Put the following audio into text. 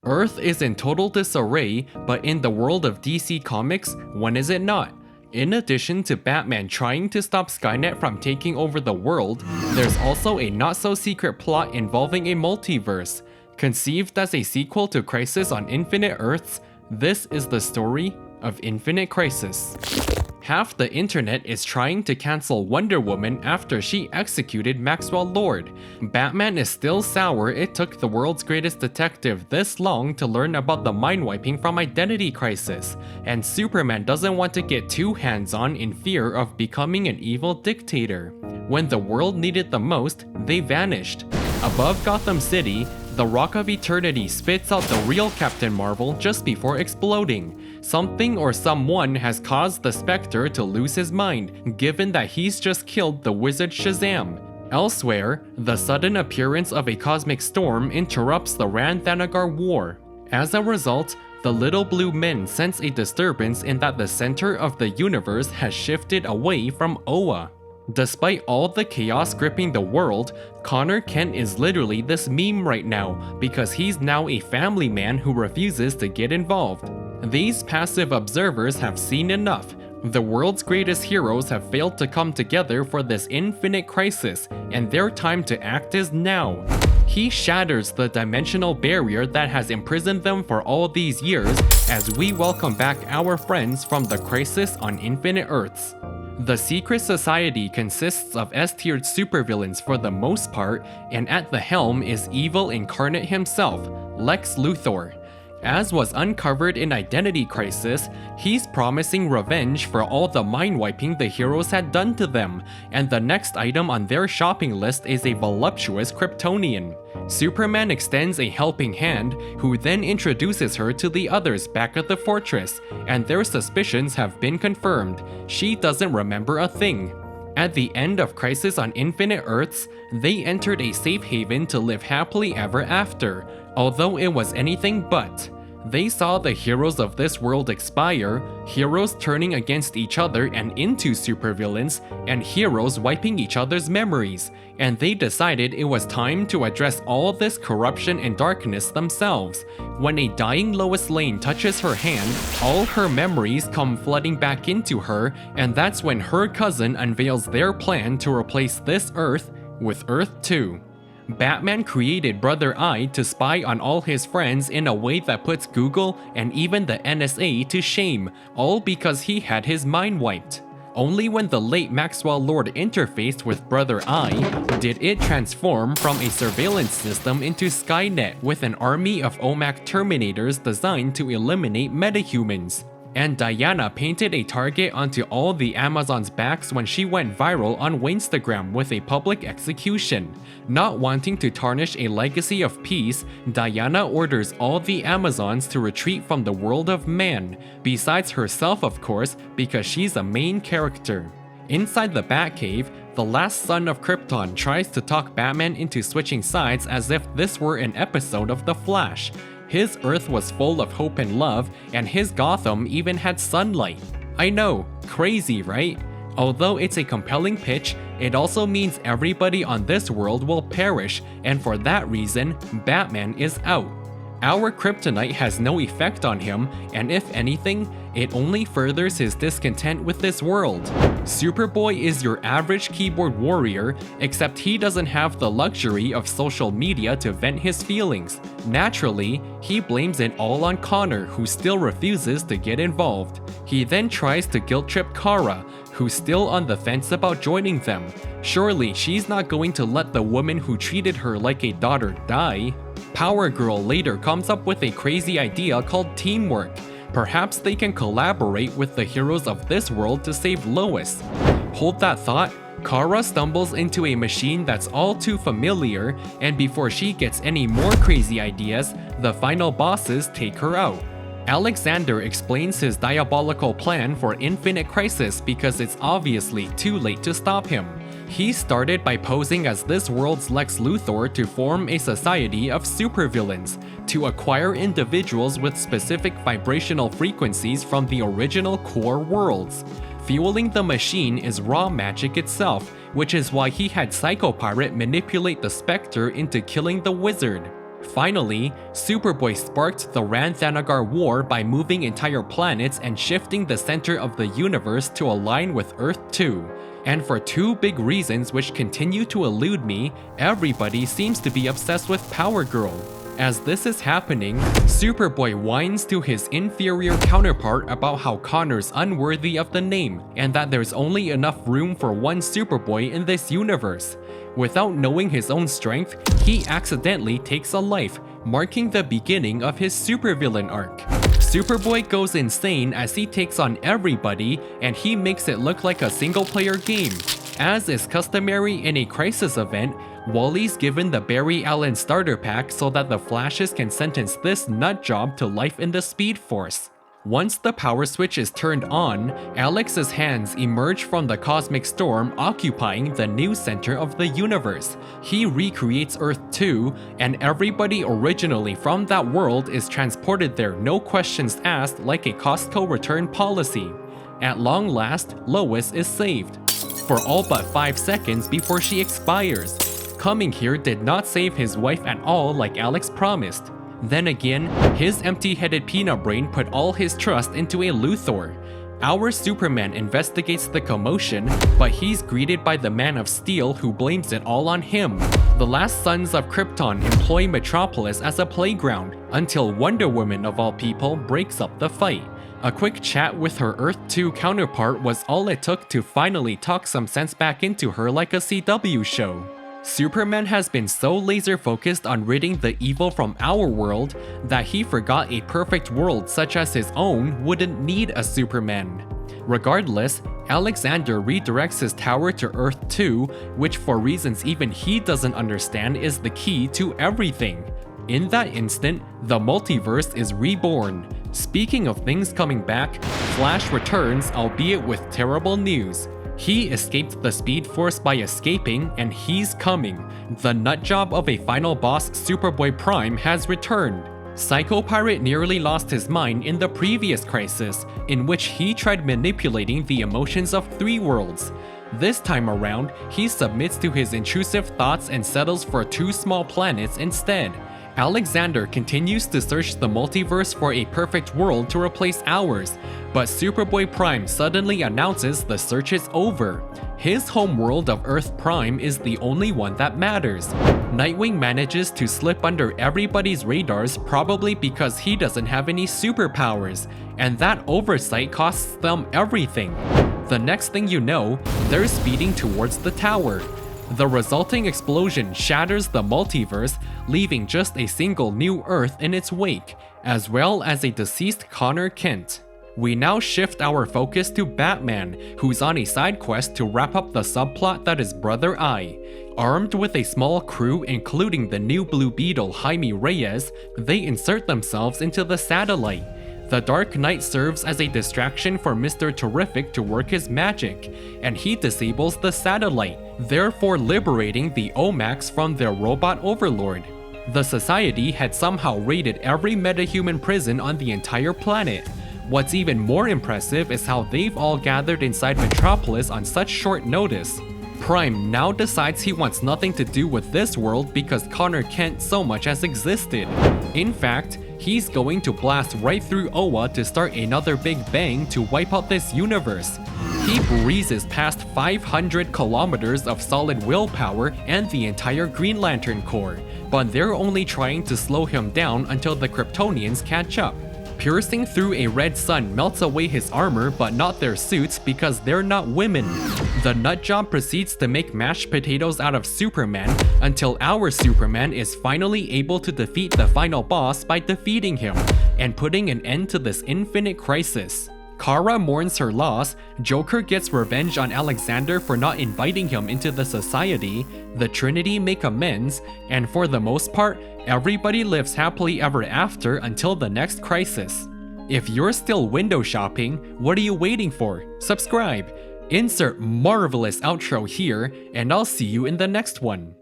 Earth is in total disarray, but in the world of DC Comics, when is it not? In addition to Batman trying to stop Skynet from taking over the world, there's also a not-so-secret plot involving a multiverse. Conceived as a sequel to Crisis on Infinite Earths, this is the story of Infinite Crisis. Half the internet is trying to cancel Wonder Woman after she executed Maxwell Lord. Batman is still sour it took the world's greatest detective this long to learn about the mind wiping from Identity Crisis. And Superman doesn't want to get too hands-on in fear of becoming an evil dictator. When the world needed the most, they vanished. Above Gotham City, the Rock of Eternity spits out the real Captain Marvel just before exploding. Something or someone has caused the Spectre to lose his mind, given that he's just killed the wizard Shazam. Elsewhere, the sudden appearance of a cosmic storm interrupts the Rann-Thanagar War. As a result, the Little Blue Men sense a disturbance in that the center of the universe has shifted away from Oa. Despite all the chaos gripping the world, Connor Kent is literally this meme right now because he's now a family man who refuses to get involved. These passive observers have seen enough. The world's greatest heroes have failed to come together for this infinite crisis, and their time to act is now. He shatters the dimensional barrier that has imprisoned them for all these years as we welcome back our friends from the Crisis on Infinite Earths. The Secret Society consists of S-tiered supervillains for the most part, and at the helm is evil incarnate himself, Lex Luthor. As was uncovered in Identity Crisis, he's promising revenge for all the mind-wiping the heroes had done to them, and the next item on their shopping list is a voluptuous Kryptonian. Superman extends a helping hand, who then introduces her to the others back at the fortress, and their suspicions have been confirmed. She doesn't remember a thing. At the end of Crisis on Infinite Earths, they entered a safe haven to live happily ever after, although it was anything but. They saw the heroes of this world expire, heroes turning against each other and into supervillains, and heroes wiping each other's memories, and they decided it was time to address all this corruption and darkness themselves. When a dying Lois Lane touches her hand, all her memories come flooding back into her, and that's when her cousin unveils their plan to replace this Earth with Earth 2. Batman created Brother Eye to spy on all his friends in a way that puts Google and even the NSA to shame, all because he had his mind wiped. Only when the late Maxwell Lord interfaced with Brother Eye did it transform from a surveillance system into Skynet with an army of OMAC Terminators designed to eliminate metahumans. And Diana painted a target onto all the Amazons' backs when she went viral on Wainstagram with a public execution. Not wanting to tarnish a legacy of peace, Diana orders all the Amazons to retreat from the world of man, besides herself of course, because she's a main character. Inside the Batcave, the last son of Krypton tries to talk Batman into switching sides as if this were an episode of The Flash. His Earth was full of hope and love, and his Gotham even had sunlight. I know, crazy, right? Although it's a compelling pitch, it also means everybody on this world will perish, and for that reason, Batman is out. Our kryptonite has no effect on him, and if anything, it only furthers his discontent with this world. Superboy is your average keyboard warrior, except he doesn't have the luxury of social media to vent his feelings. Naturally, he blames it all on Connor, who still refuses to get involved. He then tries to guilt-trip Kara, who's still on the fence about joining them. Surely she's not going to let the woman who treated her like a daughter die. Power Girl later comes up with a crazy idea called teamwork. Perhaps they can collaborate with the heroes of this world to save Lois. Hold that thought, Kara stumbles into a machine that's all too familiar, and before she gets any more crazy ideas, the final bosses take her out. Alexander explains his diabolical plan for Infinite Crisis because it's obviously too late to stop him. He started by posing as this world's Lex Luthor to form a society of supervillains, to acquire individuals with specific vibrational frequencies from the original core worlds. Fueling the machine is raw magic itself, which is why he had Psycho Pirate manipulate the Spectre into killing the wizard. Finally, Superboy sparked the Rann-Thanagar War by moving entire planets and shifting the center of the universe to align with Earth 2. And for two big reasons which continue to elude me, everybody seems to be obsessed with Power Girl. As this is happening, Superboy whines to his inferior counterpart about how Connor's unworthy of the name and that there's only enough room for one Superboy in this universe. Without knowing his own strength, he accidentally takes a life, marking the beginning of his supervillain arc. Superboy goes insane as he takes on everybody and he makes it look like a single-player game. As is customary in a crisis event, Wally's given the Barry Allen starter pack so that the Flashes can sentence this nutjob to life in the Speed Force. Once the power switch is turned on, Alex's hands emerge from the cosmic storm occupying the new center of the universe. He recreates Earth 2, and everybody originally from that world is transported there no questions asked like a Costco return policy. At long last, Lois is saved. For all but 5 seconds before she expires. Coming here did not save his wife at all like Alex promised. Then again, his empty-headed peanut brain put all his trust into a Luthor. Our Superman investigates the commotion, but he's greeted by the Man of Steel who blames it all on him. The last sons of Krypton employ Metropolis as a playground, until Wonder Woman of all people breaks up the fight. A quick chat with her Earth 2 counterpart was all it took to finally talk some sense back into her like a CW show. Superman has been so laser focused on ridding the evil from our world that he forgot a perfect world such as his own wouldn't need a Superman. Regardless, Alexander redirects his tower to Earth 2, which for reasons even he doesn't understand is the key to everything. In that instant, the multiverse is reborn. Speaking of things coming back, Flash returns, albeit with terrible news. He escaped the Speed Force by escaping, and he's coming. The nutjob of a final boss, Superboy Prime, has returned. Psycho Pirate nearly lost his mind in the previous crisis, in which he tried manipulating the emotions of 3 worlds. This time around, he submits to his intrusive thoughts and settles for 2 small planets instead. Alexander continues to search the multiverse for a perfect world to replace ours, but Superboy Prime suddenly announces the search is over. His homeworld of Earth Prime is the only one that matters. Nightwing manages to slip under everybody's radars probably because he doesn't have any superpowers, and that oversight costs them everything. The next thing you know, they're speeding towards the tower. The resulting explosion shatters the multiverse, leaving just a single new Earth in its wake, as well as a deceased Connor Kent. We now shift our focus to Batman, who's on a side quest to wrap up the subplot that is Brother Eye. Armed with a small crew including the new Blue Beetle Jaime Reyes, they insert themselves into the satellite. The Dark Knight serves as a distraction for Mr. Terrific to work his magic, and he disables the satellite, therefore liberating the Omax from their robot overlord. The Society had somehow raided every metahuman prison on the entire planet. What's even more impressive is how they've all gathered inside Metropolis on such short notice. Prime now decides he wants nothing to do with this world because Connor Kent so much as existed. In fact, he's going to blast right through Oa to start another big bang to wipe out this universe. He breezes past 500 kilometers of solid willpower and the entire Green Lantern Corps, but they're only trying to slow him down until the Kryptonians catch up. Piercing through a red sun melts away his armor but not their suits because they're not women. The nutjob proceeds to make mashed potatoes out of Superman until our Superman is finally able to defeat the final boss by defeating him and putting an end to this infinite crisis. Kara mourns her loss, Joker gets revenge on Alexander for not inviting him into the Society, the Trinity make amends, and for the most part, everybody lives happily ever after until the next crisis. If you're still window shopping, what are you waiting for? Subscribe! Insert marvelous outro here, and I'll see you in the next one.